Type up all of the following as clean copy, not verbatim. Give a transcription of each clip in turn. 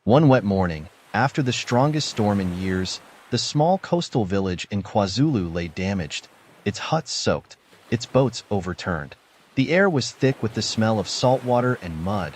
One wet morning, after the strongest storm in years, the small coastal village in KwaZulu lay damaged, its huts soaked, its boats overturned. The air was thick with the smell of salt water and mud,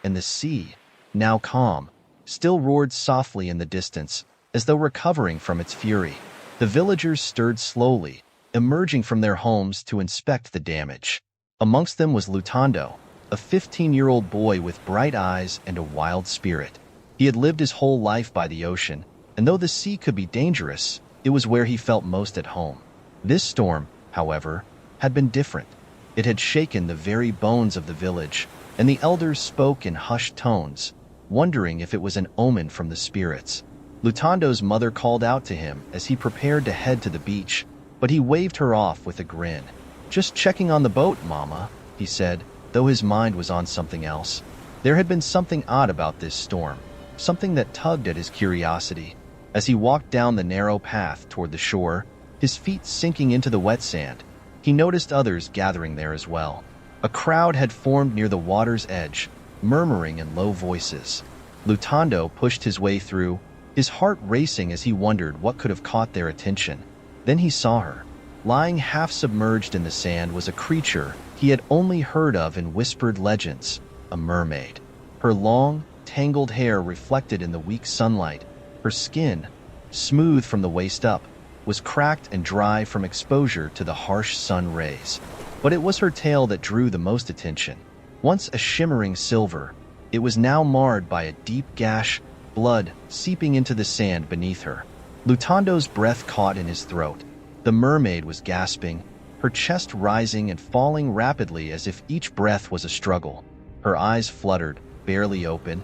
and the sea, now calm, still roared softly in the distance, as though recovering from its fury. The villagers stirred slowly, emerging from their homes to inspect the damage. Amongst them was Lutando, a 15-year-old boy with bright eyes and a wild spirit. He had lived his whole life by the ocean, and though the sea could be dangerous, it was where he felt most at home. This storm, however, had been different. It had shaken the very bones of the village, and the elders spoke in hushed tones, wondering if it was an omen from the spirits. Lutando's mother called out to him as he prepared to head to the beach, but he waved her off with a grin. "Just checking on the boat, Mama," he said, though his mind was on something else. There had been something odd about this storm, something that tugged at his curiosity. As he walked down the narrow path toward the shore, his feet sinking into the wet sand, he noticed others gathering there as well. A crowd had formed near the water's edge, murmuring in low voices. Lutando pushed his way through, his heart racing as he wondered what could have caught their attention. Then he saw her. Lying half submerged in the sand was a creature he had only heard of in whispered legends, a mermaid. Her long, tangled hair reflected in the weak sunlight. Her skin, smooth from the waist up, was cracked and dry from exposure to the harsh sun rays. But it was her tail that drew the most attention. Once a shimmering silver, it was now marred by a deep gash, blood seeping into the sand beneath her. Lutando's breath caught in his throat. The mermaid was gasping, her chest rising and falling rapidly as if each breath was a struggle. Her eyes fluttered, barely open,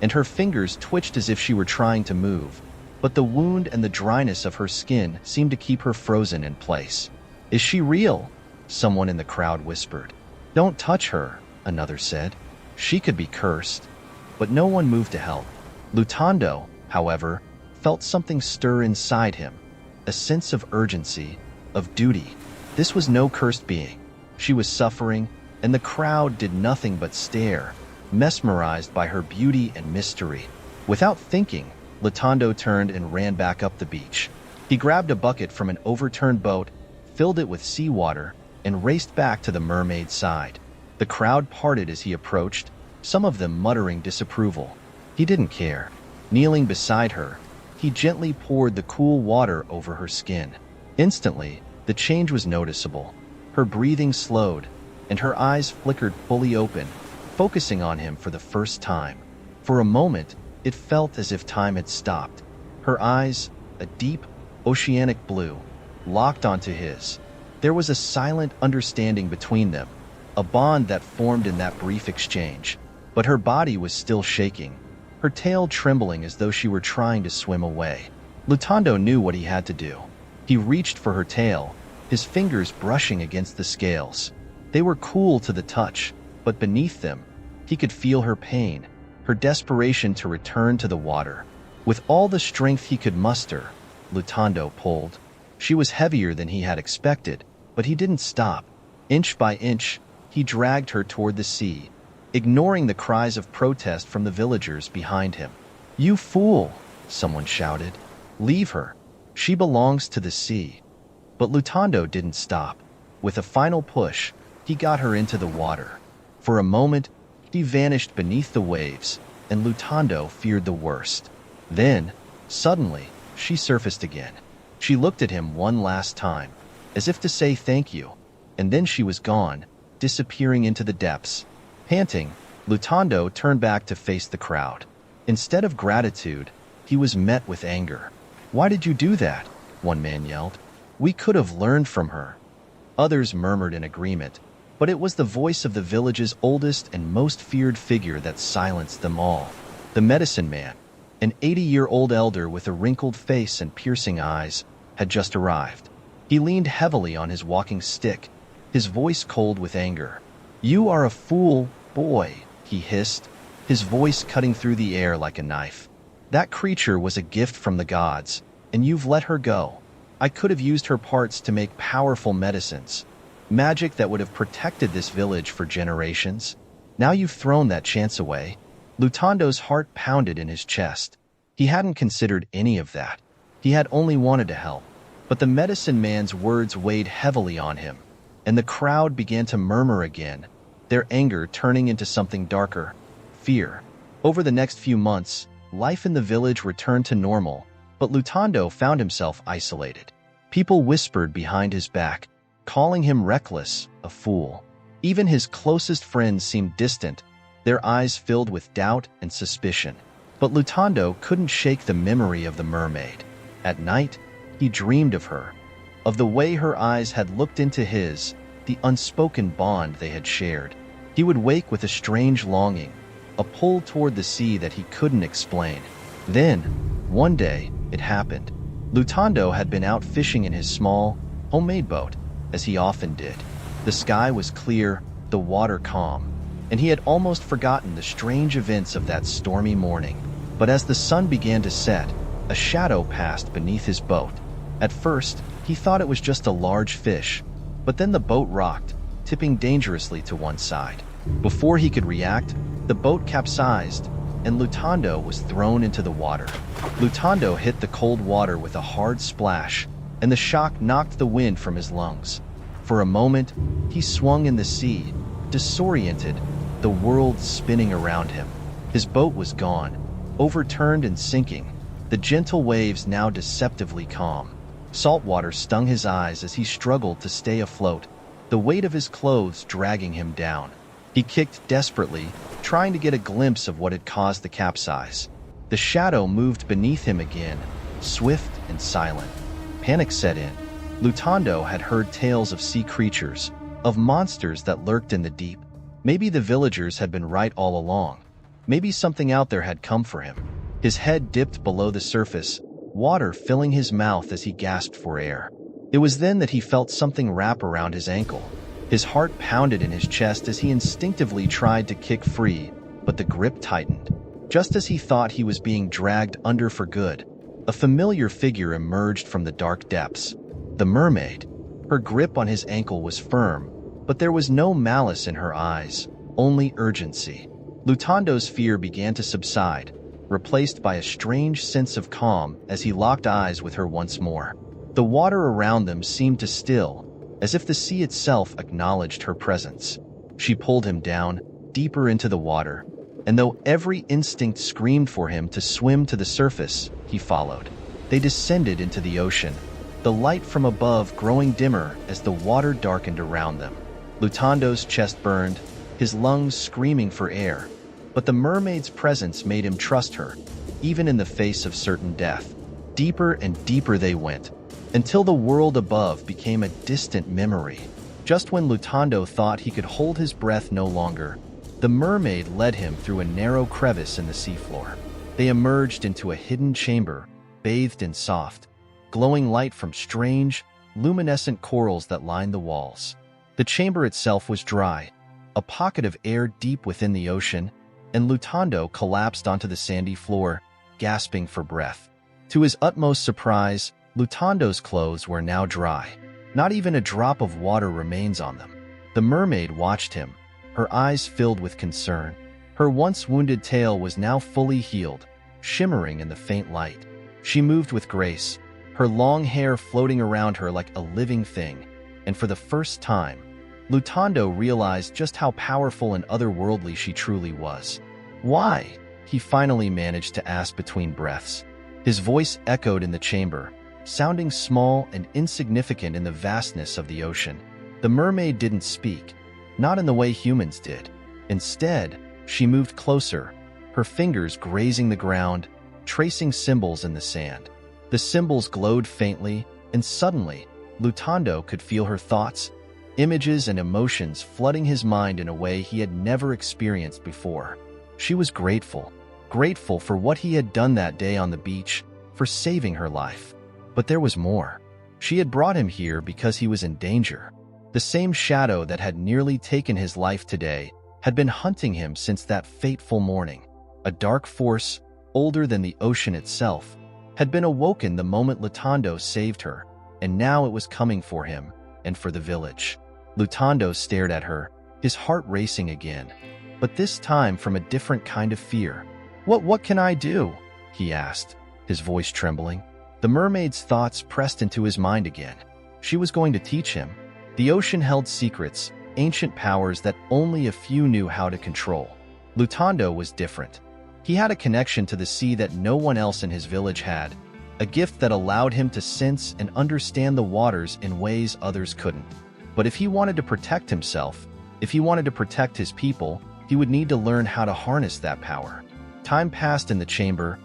and her fingers twitched as if she were trying to move. But the wound and the dryness of her skin seemed to keep her frozen in place. "Is she real?" someone in the crowd whispered. "Don't touch her," another said. "She could be cursed." But no one moved to help. Lutando, however, felt something stir inside him, a sense of urgency, of duty. This was no cursed being. She was suffering, and the crowd did nothing but stare, mesmerized by her beauty and mystery. Without thinking, Lutando turned and ran back up the beach. He grabbed a bucket from an overturned boat, filled it with seawater, and raced back to the mermaid's side. The crowd parted as he approached, some of them muttering disapproval. He didn't care. Kneeling beside her, he gently poured the cool water over her skin. Instantly, the change was noticeable. Her breathing slowed, and her eyes flickered fully open, focusing on him for the first time. For a moment, it felt as if time had stopped. Her eyes, a deep, oceanic blue, locked onto his. There was a silent understanding between them, a bond that formed in that brief exchange. But her body was still shaking, her tail trembling as though she were trying to swim away. Lutando knew what he had to do. He reached for her tail, his fingers brushing against the scales. They were cool to the touch, but beneath them, he could feel her pain, her desperation to return to the water. With all the strength he could muster, Lutando pulled. She was heavier than he had expected, but he didn't stop. Inch by inch, he dragged her toward the sea, ignoring the cries of protest from the villagers behind him. "You fool!" someone shouted. "Leave her. She belongs to the sea." But Lutando didn't stop. With a final push, he got her into the water. For a moment, she vanished beneath the waves, and Lutando feared the worst. Then, suddenly, she surfaced again. She looked at him one last time, as if to say thank you, and then she was gone, disappearing into the depths. Panting, Lutando turned back to face the crowd. Instead of gratitude, he was met with anger. "Why did you do that?" one man yelled. "We could have learned from her." Others murmured in agreement, but it was the voice of the village's oldest and most feared figure that silenced them all. The medicine man, an 80-year-old elder with a wrinkled face and piercing eyes, had just arrived. He leaned heavily on his walking stick, his voice cold with anger. "You are a fool, boy," he hissed, his voice cutting through the air like a knife. "That creature was a gift from the gods, and you've let her go. I could have used her parts to make powerful medicines, magic that would have protected this village for generations. Now you've thrown that chance away." Lutando's heart pounded in his chest. He hadn't considered any of that. He had only wanted to help. But the medicine man's words weighed heavily on him, and the crowd began to murmur again, their anger turning into something darker, fear. Over the next few months, life in the village returned to normal, but Lutando found himself isolated. People whispered behind his back, calling him reckless, a fool. Even his closest friends seemed distant, their eyes filled with doubt and suspicion. But Lutando couldn't shake the memory of the mermaid. At night, he dreamed of her, of the way her eyes had looked into his, the unspoken bond they had shared. He would wake with a strange longing, a pull toward the sea that he couldn't explain. Then, one day, it happened. Lutando had been out fishing in his small, homemade boat, as he often did. The sky was clear, the water calm, and he had almost forgotten the strange events of that stormy morning. But as the sun began to set, a shadow passed beneath his boat. At first, he thought it was just a large fish, but then the boat rocked, tipping dangerously to one side. Before he could react, the boat capsized, and Lutando was thrown into the water. Lutando hit the cold water with a hard splash, and the shock knocked the wind from his lungs. For a moment, he swung in the sea, disoriented, the world spinning around him. His boat was gone, overturned and sinking, the gentle waves now deceptively calm. Salt water stung his eyes as he struggled to stay afloat, the weight of his clothes dragging him down. He kicked desperately, trying to get a glimpse of what had caused the capsize. The shadow moved beneath him again, swift and silent. Panic set in. Lutando had heard tales of sea creatures, of monsters that lurked in the deep. Maybe the villagers had been right all along. Maybe something out there had come for him. His head dipped below the surface, water filling his mouth as he gasped for air. It was then that he felt something wrap around his ankle. His heart pounded in his chest as he instinctively tried to kick free, but the grip tightened. Just as he thought he was being dragged under for good, a familiar figure emerged from the dark depths. The mermaid. Her grip on his ankle was firm, but there was no malice in her eyes, only urgency. Lutando's fear began to subside, replaced by a strange sense of calm as he locked eyes with her once more. The water around them seemed to still, as if the sea itself acknowledged her presence. She pulled him down, deeper into the water, and though every instinct screamed for him to swim to the surface, he followed. They descended into the ocean, the light from above growing dimmer as the water darkened around them. Lutando's chest burned, his lungs screaming for air, but the mermaid's presence made him trust her, even in the face of certain death. Deeper and deeper they went, until the world above became a distant memory. Just when Lutando thought he could hold his breath no longer, the mermaid led him through a narrow crevice in the seafloor. They emerged into a hidden chamber, bathed in soft, glowing light from strange, luminescent corals that lined the walls. The chamber itself was dry, a pocket of air deep within the ocean, and Lutando collapsed onto the sandy floor, gasping for breath. To his utmost surprise, Lutando's clothes were now dry. Not even a drop of water remains on them. The mermaid watched him, her eyes filled with concern. Her once wounded tail was now fully healed, shimmering in the faint light. She moved with grace, her long hair floating around her like a living thing, and for the first time, Lutando realized just how powerful and otherworldly she truly was. "Why?" he finally managed to ask between breaths. His voice echoed in the chamber, sounding small and insignificant in the vastness of the ocean. The mermaid didn't speak, not in the way humans did. Instead, she moved closer, her fingers grazing the ground, tracing symbols in the sand. The symbols glowed faintly, and suddenly, Lutando could feel her thoughts, images and emotions flooding his mind in a way he had never experienced before. She was grateful for what he had done that day on the beach, for saving her life. But there was more. She had brought him here because he was in danger. The same shadow that had nearly taken his life today had been hunting him since that fateful morning. A dark force, older than the ocean itself, had been awoken the moment Lutando saved her, and now it was coming for him and for the village. Lutando stared at her, his heart racing again. but this time from a different kind of fear. What can I do?" he asked, his voice trembling. The mermaid's thoughts pressed into his mind again. She was going to teach him. The ocean held secrets, ancient powers that only a few knew how to control. Lutando was different. He had a connection to the sea that no one else in his village had, a gift that allowed him to sense and understand the waters in ways others couldn't. But if he wanted to protect himself, if he wanted to protect his people, he would need to learn how to harness that power. Time passed in the chamber.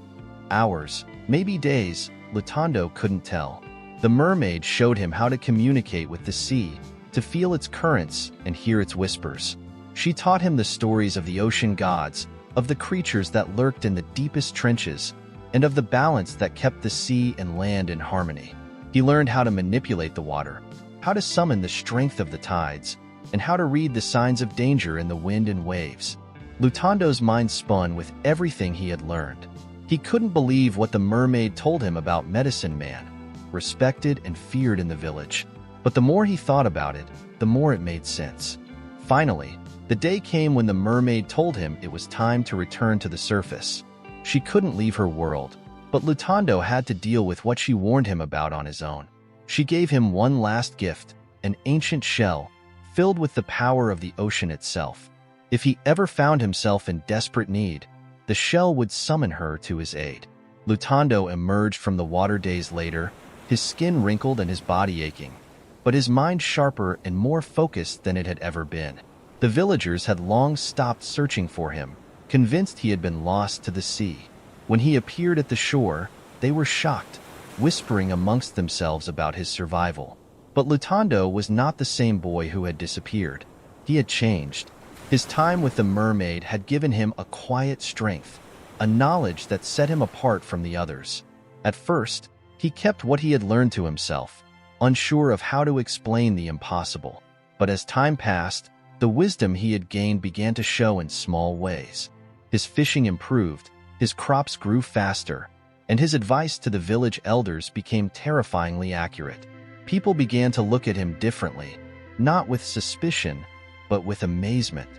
Hours, maybe days, Lutando couldn't tell. The mermaid showed him how to communicate with the sea, to feel its currents and hear its whispers. She taught him the stories of the ocean gods, of the creatures that lurked in the deepest trenches, and of the balance that kept the sea and land in harmony. He learned how to manipulate the water, how to summon the strength of the tides, and how to read the signs of danger in the wind and waves. Lutando's mind spun with everything he had learned. He couldn't believe what the mermaid told him about Medicine Man, respected and feared in the village. But the more he thought about it, the more it made sense. Finally, the day came when the mermaid told him it was time to return to the surface. She couldn't leave her world, but Lutando had to deal with what she warned him about on his own. She gave him one last gift, an ancient shell, filled with the power of the ocean itself. If he ever found himself in desperate need, the shell would summon her to his aid. Lutando emerged from the water days later, his skin wrinkled and his body aching, but his mind sharper and more focused than it had ever been. The villagers had long stopped searching for him, convinced he had been lost to the sea. When he appeared at the shore, they were shocked, whispering amongst themselves about his survival. But Lutando was not the same boy who had disappeared. He had changed. His time with the mermaid had given him a quiet strength, a knowledge that set him apart from the others. At first, he kept what he had learned to himself, unsure of how to explain the impossible. But as time passed, the wisdom he had gained began to show in small ways. His fishing improved, his crops grew faster, and his advice to the village elders became terrifyingly accurate. People began to look at him differently, not with suspicion, but with amazement.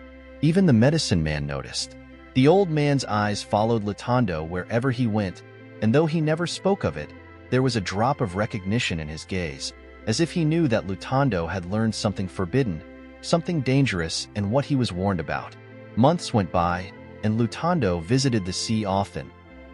Even the medicine man noticed. The old man's eyes followed Lutando wherever he went, and though he never spoke of it, there was a drop of recognition in his gaze, as if he knew that Lutando had learned something forbidden, something dangerous, and what he was warned about. Months went by, and Lutando visited the sea often,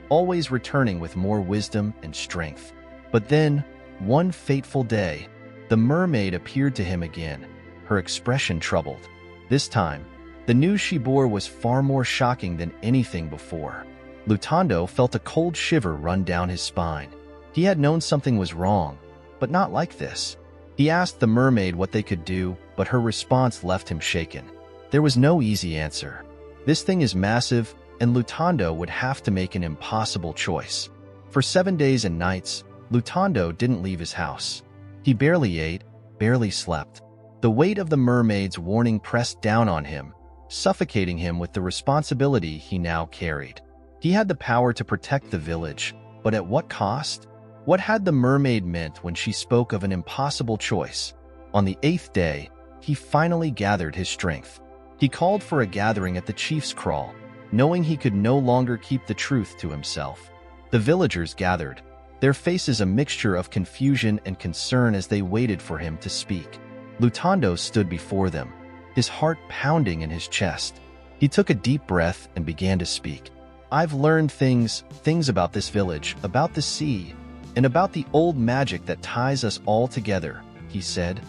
always returning with more wisdom and strength. But then, one fateful day, the mermaid appeared to him again, her expression troubled. This time, the news she bore was far more shocking than anything before. Lutando felt a cold shiver run down his spine. He had known something was wrong, but not like this. He asked the mermaid what they could do, but her response left him shaken. There was no easy answer. This thing is massive, and Lutando would have to make an impossible choice. For 7 days and nights, Lutando didn't leave his house. He barely ate, barely slept. The weight of the mermaid's warning pressed down on him, suffocating him with the responsibility he now carried. He had the power to protect the village, but at what cost? What had the mermaid meant when she spoke of an impossible choice? On the 8th day, he finally gathered his strength. He called for a gathering at the chief's kraal, knowing he could no longer keep the truth to himself. The villagers gathered, their faces a mixture of confusion and concern as they waited for him to speak. Lutando stood before them, his heart pounding in his chest. He took a deep breath and began to speak. "I've learned things about this village, about the sea, and about the old magic that ties us all together," he said,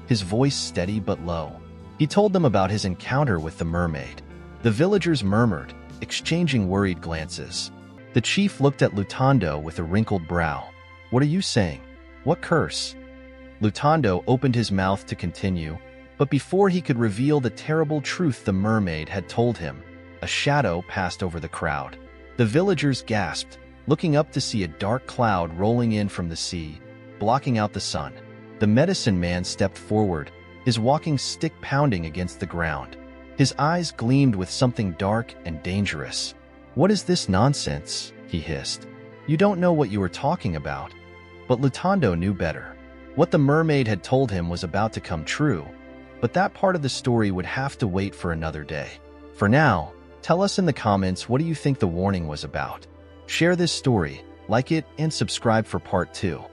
his voice steady but low. He told them about his encounter with the mermaid. The villagers murmured, exchanging worried glances. The chief looked at Lutando with a wrinkled brow. "What are you saying? What curse?" Lutando opened his mouth to continue, but before he could reveal the terrible truth the mermaid had told him, a shadow passed over the crowd. The villagers gasped, looking up to see a dark cloud rolling in from the sea, blocking out the sun. The medicine man stepped forward, his walking stick pounding against the ground. His eyes gleamed with something dark and dangerous. "What is this nonsense?" he hissed. "You don't know what you are talking about." But Lutando knew better. What the mermaid had told him was about to come true, but that part of the story would have to wait for another day. For now, tell us in the comments what do you think the warning was about. Share this story, like it, and subscribe for part 2.